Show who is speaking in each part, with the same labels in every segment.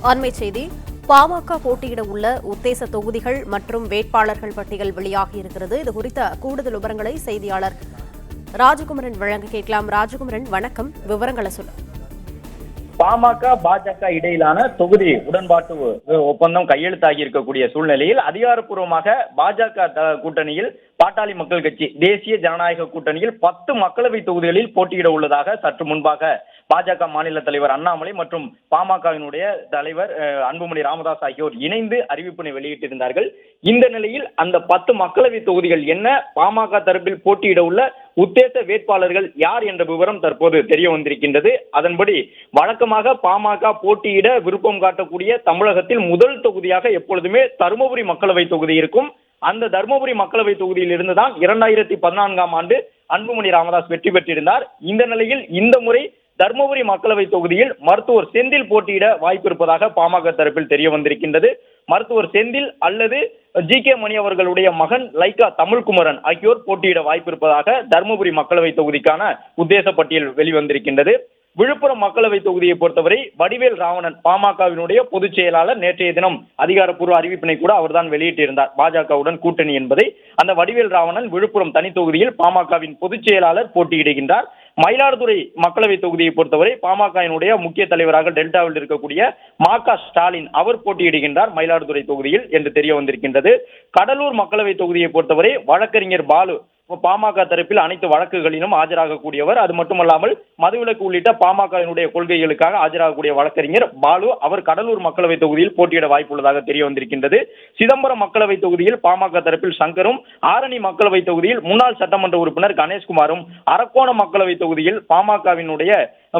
Speaker 1: அண்மை செய்தி. பாமக போட்டியிட உள்ள உத்தேச தொகுதிகள் மற்றும் வேட்பாளர்கள் பட்டியல் வெளியாகியிருக்கிறது. இது குறித்த கூடுதல் விவரங்களை செய்தியாளர் ராஜகுமரன் வழங்க கேட்கலாம். ராஜகுமரன், வணக்கம். விவரங்களை சொல்லு.
Speaker 2: பாமக பாஜக இடையிலான தொகுதி உடன்பாட்டு ஒப்பந்தம் கையெழுத்தாகி இருக்கக்கூடிய சூழ்நிலையில் அதிகாரப்பூர்வமாக பாஜக கூட்டணியில் பாட்டாளி மக்கள் கட்சி தேசிய ஜனநாயக கூட்டணியில் 10 மக்களவை தொகுதிகளில் போட்டியிட உள்ளதாக சற்று முன்பாக பாஜக மாநில தலைவர் அண்ணாமலை மற்றும் பாமகவினுடைய தலைவர் அன்புமணி ராமதாஸ் ஆகியோர் இணைந்து அறிவிப்பினை வெளியிட்டிருந்தார்கள். இந்த நிலையில் அந்த 10 மக்களவை தொகுதிகள் என்ன, பாமக தரப்பில் போட்டியிட உள்ள உத்தேச வேட்பாளர்கள் யார் என்ற விவரம் தற்போது தெரிய வந்திருக்கின்றது. அதன்படி வழக்கமாக பாமக போட்டியிட விருப்பம் காட்டக்கூடிய தமிழகத்தில் முதல் தொகுதியாக எப்பொழுதுமே தருமபுரி மக்களவை தொகுதி இருக்கும். அந்த தருமபுரி மக்களவை தொகுதியில் இருந்துதான் 2014ஆம் ஆண்டு அன்புமணி ராமதாஸ் வெற்றி பெற்றிருந்தார். இந்த நிலையில் இந்த முறை தருமபுரி மக்களவை தொகுதியில் மருத்துவர் செந்தில் போட்டியிட வாய்ப்பு இருப்பதாக பாமக தரப்பில் தெரிய வந்திருக்கின்றது. மருத்துவர் செந்தில் அல்லது ஜி.கே. மணி அவர்களுடைய மகன் லைகா தமிழ்குமரன் ஆகியோர் போட்டியிட வாய்ப்பு இருப்பதாக தருமபுரி மக்களவை தொகுதிக்கான உத்தேச பட்டியல் வெளிவந்திருக்கின்றது. விழுப்புரம் மக்களவை தொகுதியை பொறுத்தவரை வடிவேல் ராவணன் பாமகவினுடைய பொதுச் செயலாளர் நேற்றைய தினம் அதிகாரப்பூர்வ அறிவிப்பினை கூட அவர்தான் வெளியிட்டிருந்தார். பாஜகவுடன் கூட்டணி என்பதை அந்த வடிவேல் ராவணன் விழுப்புரம் தனி தொகுதியில் பாமகவின் பொதுச் செயலாளர் போட்டியிடுகின்றார். மயிலாடுதுறை மக்களவை தொகுதியை பொறுத்தவரை பாமகவினுடைய முக்கிய தலைவராக டெல்டாவில் இருக்கக்கூடிய மா.க. ஸ்டாலின் அவர் போட்டியிடுகின்றார் மயிலாடுதுறை தொகுதியில் என்று தெரிய வந்திருக்கின்றது. கடலூர் மக்களவை தொகுதியை பொறுத்தவரை வழக்கறிஞர் பாலு பாமக தரப்பில் அனைத்து வழக்குகளிலும் ஆஜராகக்கூடியவர். அது மட்டுமல்லாமல் மதுவிலக்கு உள்ளிட்ட பாமகவினுடைய கொள்கைகளுக்காக ஆஜராகக்கூடிய வழக்கறிஞர் பாலு அவர் கடலூர் மக்களவை தொகுதியில் போட்டியிட வாய்ப்புள்ளதாக தெரிய வந்திருக்கின்றது. சிதம்பரம் மக்களவை தொகுதியில் பாமக தரப்பில் சங்கரும், ஆரணி மக்களவை தொகுதியில் முன்னாள் சட்டமன்ற உறுப்பினர் கணேஷ்குமாரும், அரக்கோணம் மக்களவை தொகுதியில் பாமகவினுடைய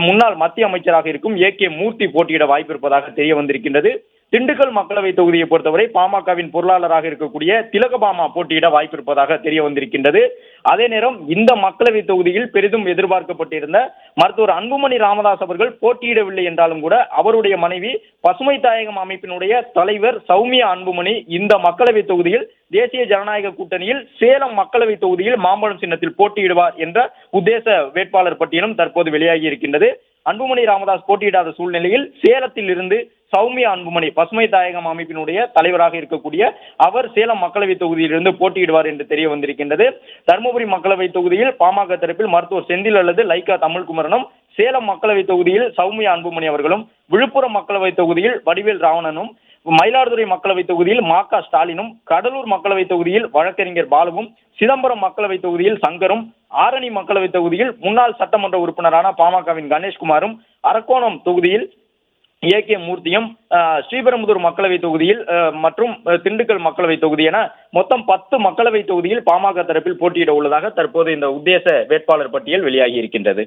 Speaker 2: முன்னாள் மத்திய அமைச்சராக இருக்கும் ஏ.கே. மூர்த்தி போட்டியிட வாய்ப்பு இருப்பதாக தெரிய வந்திருக்கின்றது. திண்டுக்கல் மக்களவை தொகுதியை பொறுத்தவரை பாமகவின் பொருளாளராக இருக்கக்கூடிய திலகபாமா போட்டியிட வாய்ப்பு இருப்பதாக தெரிய வந்திருக்கின்றது. அதே நேரம் இந்த மக்களவை தொகுதியில் பெரிதும் எதிர்பார்க்கப்பட்டிருந்த மருத்துவர் அன்புமணி ராமதாஸ் அவர்கள் போட்டியிடவில்லை என்றாலும் கூட அவருடைய மனைவி பசுமை தாயகம் அமைப்பினுடைய தலைவர் சௌமியா அன்புமணி இந்த மக்களவை தொகுதியில் தேசிய ஜனநாயக கூட்டணியில் சேலம் மக்களவை தொகுதியில் மாம்பழம் சின்னத்தில் போட்டியிடுவார் என்ற உத்தேச வேட்பாளர் பட்டியலும் தற்போது வெளியாகி இருக்கின்றது. அன்புமணி ராமதாஸ் போட்டியிடாத சூழ்நிலையில் சேலத்தில் இருந்து சௌமியா அன்புமணி பசுமை தாயகம் அமைப்பினுடைய தலைவராக இருக்கக்கூடிய அவர் சேலம் மக்களவை தொகுதியிலிருந்து போட்டியிடுவார் என்று தெரிய வந்திருக்கின்றது. தருமபுரி மக்களவை தொகுதியில் பாமக தரப்பில் மருத்துவர் செந்தில் அல்லது லைகா தமிழ்குமரனும், சேலம் மக்களவை தொகுதியில் சௌமியா அன்புமணி அவர்களும், விழுப்புரம் மக்களவை தொகுதியில் வடிவேல் ராவணனும், மயிலாடுதுறை மக்களவை தொகுதியில் மா.க. ஸ்டாலினும், கடலூர் மக்களவை தொகுதியில் வழக்கறிஞர் பாலுவும், சிதம்பரம் மக்களவை தொகுதியில் சங்கரும், ஆரணி மக்களவை தொகுதியில் முன்னாள் சட்டமன்ற உறுப்பினரான பாமகவின் கணேஷ்குமாரும், அரக்கோணம் தொகுதியில் ஏ.கே. மூர்த்தியும், ஸ்ரீபெரும்புதூர் மக்களவை தொகுதியில் மற்றும் திண்டுக்கல் மக்களவை தொகுதி என மொத்தம் 10 மக்களவை தொகுதியில் பாமக தரப்பில் போட்டியிட உள்ளதாக தற்போது இந்த உத்தேச வேட்பாளர் பட்டியல் வெளியாகி இருக்கின்றது.